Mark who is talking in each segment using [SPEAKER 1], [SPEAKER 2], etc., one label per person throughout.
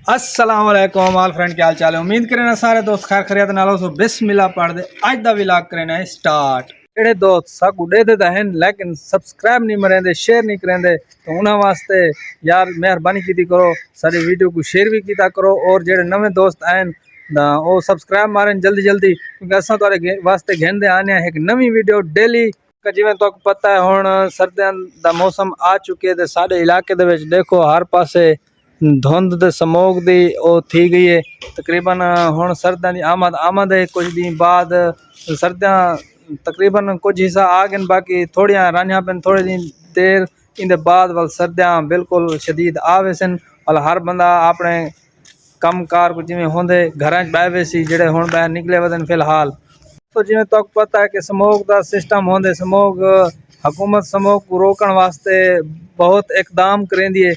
[SPEAKER 1] अस्सलाम वालेकुम all friend, क्या हाल चाल है। उम्मीद करें सारे दोस्त खैर खैरियत नाल हो। बिस्मिल्लाह पढ़ दे अज दा व्लॉग करना है स्टार्ट। जेड़े दोस्त सब उड़े दे हैं लेकिन सब्सक्राइब नहीं मरेंदे, शेयर नहीं करेंदे, तो उन्हां वास्ते यार मेहरबानी कीती करो, सारी वीडियो को शेयर भी कीता करो। और जेड़े नवे दोस्त आए वो सब्सक्राइब मारन जल्दी जल्दी, क्योंकि असां तुहाडे वास्ते घेंदे आने एक नवी वीडियो डेली। जिवें तुहानू पता है हुण सर्दियां दा मौसम आ चुके ते साडे इलाके दे विच देखो हर पासे धुंध ते समोग दी ओ थी गई है। तकरीबन हुण सर्दियां दी आमद है। कुछ दिन बाद सर्दियां तकरीबन कुछ हिस्सा आ गए, बाकी थोड़ियां रानियां पेन थोड़े दिन देर इंदे बाद वाल सर्दियां बिल्कुल शदीद आवे सन। वाल हर बंदा अपने कम कार को जिवें होंदे घरां च बह सी, जेड़े हुण बाहर निकले वदन फिलहाल। तो जिवें तुहानू पता है कि समोग दा सिस्टम होंदे, समोग हुकूमत समोग को रोकण वास्ते बहुत इकदाम करेंदी है।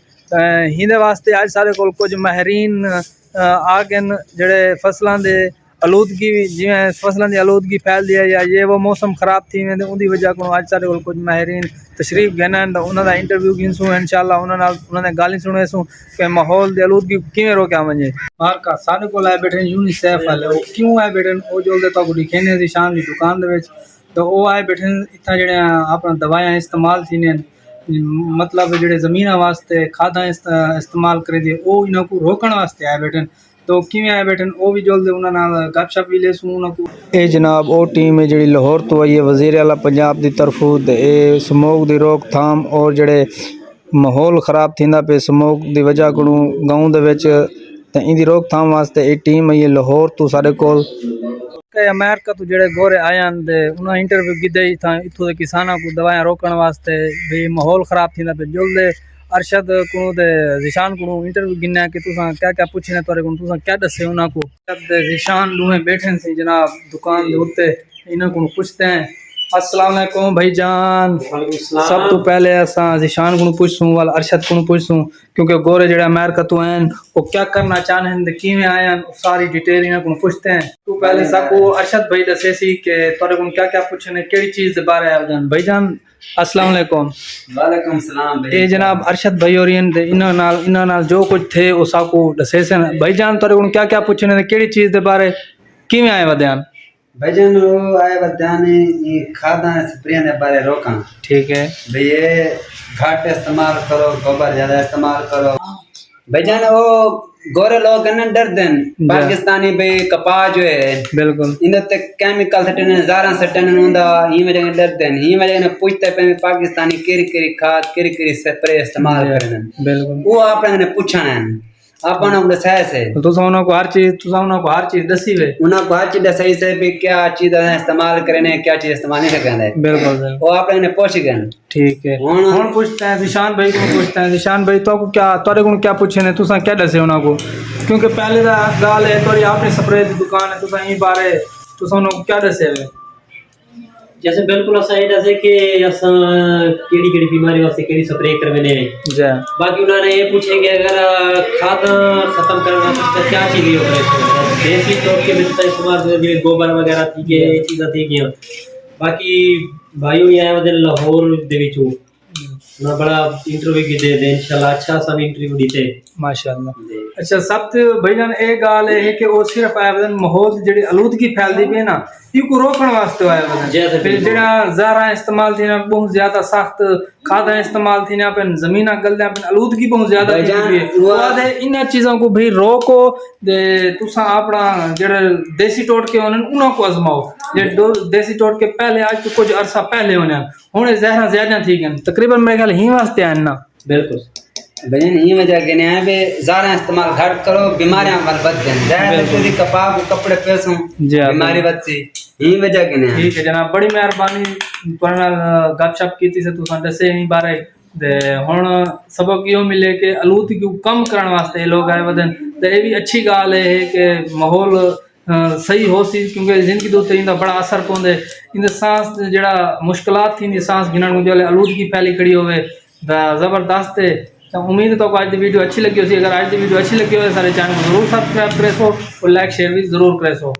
[SPEAKER 1] हिंदे वास्ते अज सारे कोल कुछ माहरीन आ गए जेड़े फसलों के आलूदगी, जिवें फसलों की आलूदगी फैलती है या ये वो मौसम खराब थी वेंदे, उनकी वजह को अज सारे कोल कुछ माहरीन तशरीफ गए तो उन्होंने इंटरव्यू गिनसूँ इंशाअल्लाह, उन्होंने गाली सुनेसूँ कि माहौल की आलूदगी किवें रोकया वजे। बाहर का सारे कोल आए बैठे यूनिसेफ वाले, वो क्यों आए बैठे वो जो तो दिखेने सी शाम की दुकान दे विच। तो वो आए बैठे इतना जेड़े अपना दवाइयां इस्तेमाल थी, मतलब जेड़े जमीना वास्ते खादा इस्तेमाल करे दी वो इन्हां को रोकण वास्ते आए बैठे। तो किवें आए बैठे वो भी जोल दे उन्हां नाल गपशप भी लेसूं उन्हां को। ए जनाब वो टीम है जी लाहौर तो आई है वजीर आला पंजाब की तरफों। ये स्मोक की रोकथाम और जेड़े माहौल खराब थींदा पे स्मोक की वजह को गाँव दे विच, ते इनकी रोकथाम वास्ते ये टीम आई है लाहौर तो सारे कोल। अमेरिका तो जेड़े गोरे आए ते उन्हें इंटरव्यू कीते था इत्थों के किसानों को दवाइयां रोकण वास्ते भी माहौल खराब थींदा पे। जुलदे अरशद को ते ज़िशान को इंटरव्यू गिनया कि तुसां क्या क्या पूछने तुहाडे को, तुसां क्या दसे उन्हां को। अरशद ज़िशान दोवें बैठे सी जनाब दुकान दे उत्ते, इन्हां को पूछते हैं अस्सलाम वालेकुम भाईजान। सब तो पहले असा ज़िशान को पूछसूँ वाल अरशद को पूछसूँ, क्योंकि गोरे जेड़े अमेरिका तो हैं वो क्या करना चाहते हैं, किवें आए हैं, सारी डिटेल इन्हां को पूछते हैं। तो पहले सबको अरशद भाई दसे सी कि तुहाडे को क्या क्या पूछने, केड़ी चीज़ दे बारे में। भाईजान अस्सलाम वालेकुम।
[SPEAKER 2] वालेकुम सलाम भाई।
[SPEAKER 1] ये जनाब अरशद भाई और इन्हां नाल जो कुछ थे वो सबको दसे सन। भाईजान तुहाडे को क्या क्या पूछने, केड़ी चीज़ दे बारे किवें आए वध्यान।
[SPEAKER 2] भाईजान वो आए बताने ये खादा स्प्रे दे बारे रोका।
[SPEAKER 1] ठीक है
[SPEAKER 2] भाई ये घाट इस्तेमाल करो, गोबर ज्यादा इस्तेमाल करो। भाईजान वो गोरे लोग न डर देन पाकिस्तानी भाई कपास जो है
[SPEAKER 1] बिल्कुल
[SPEAKER 2] इन ते केमिकल सटने हजारां सटने हुंदा, ई वजह डर देन, ई वजह पूछते पे पाकिस्तानी केरी खाद केरी स्प्रे इस्तेमाल करन।
[SPEAKER 1] बिल्कुल
[SPEAKER 2] वो आपने ने पूछना है आपन को दसाए से
[SPEAKER 1] तुसां उन्हां को हर चीज दसी वे,
[SPEAKER 2] उन्हें को हर चीज दसाई से भी क्या चीज इस्तेमाल करने क्या चीज इस्तेमाल नहीं करने।
[SPEAKER 1] बिल्कुल
[SPEAKER 2] वो आपने पूछ गए।
[SPEAKER 1] ठीक है हुन पूछते हैं ज़िशान भाई को, पूछते हैं ज़िशान भाई तो क्या तुहाडे को क्या पूछने, तुसां क्या दसे उन्हां को, क्योंकि पहले दा गाल है तुहाडी अपनी स्प्रे दी दुकान है, तुसां ई बारे तुसां उन्हां को क्या दसे वे।
[SPEAKER 3] जैसे बिल्कुल असा ये जैसे कि असा केड़ी केड़ी बीमारी वास्ते केड़ी स्प्रे करवेने
[SPEAKER 1] जी।
[SPEAKER 3] बाकी उन्होंने ये पूछे कि अगर खाद खत्म करना तो क्या चीज यूज करें, देसी तौर के विच इस्तेमाल जैसे गोबर वगैरह थी के चीज़ां थी गई। बाकी भाइयों ये आए वदे लाहौर दे विचों ना बड़ा इंटरव्यू की दे इंशाल्लाह अच्छा सा इंटरव्यू दीते
[SPEAKER 1] माशाअल्लाह। अच्छा सब तो भाईजान एक गाल है कि वो सिर्फ आए वदन माहौल जेड़ी आलूदगी फैलदी पे ना इको रोकण वास्ते आए वदन। फिर जेड़ा ज़हरा इस्तेमाल थी ना बहुत ज्यादा सख्त खादा इस्तेमाल थी ना पेन जमीना गलदा पेन आलूदगी बहुत ज्यादा थी पे। वादे इन चीजों को भी रोको दे तुसा अपना जेड़े देसी टोटके होने उन्हां को आजमाओ। जे देसी टोटके पहले आज तो कुछ अरसा पहले होने हुणे ज़हरा ज्यादा थी गन तकरीबन मेरे ख्याल ही वास्ते आए ना।
[SPEAKER 3] बिल्कुल
[SPEAKER 2] भजन ही वजह के ने बे ज़्यादा इस्तेमाल घट करो बीमारियां बद गन ज़्यादा पूरी कपास कपड़े पैसों बीमारी बद सी ही वजह के ने। ठीक
[SPEAKER 1] है जनाब बड़ी मेहरबानी तुहाडे नाल गपशप कीती से तुसां दसे ही बारे दे। हुण सबक यो मिले कि आलूदगी को कम करण वास्ते लोग आए वदन, तो ये भी अच्छी गाल है कि माहौल सही हो सी, क्योंकि जिंदगी दे उत्ते इंदा बड़ा असर पौंदे। इंदे सांस जेड़ा मुश्किलात थी सांस गिनण को जो आलूदगी फैली खड़ी होवे जबरदस्त है। तो उम्मीद है तो आज की वीडियो अच्छी लगी हो। अगर आज की वीडियो अच्छी लगी हो सारे चैनल को जरूर सब्सक्राइब करे सो और लाइक शेयर भी जरूर करे सो।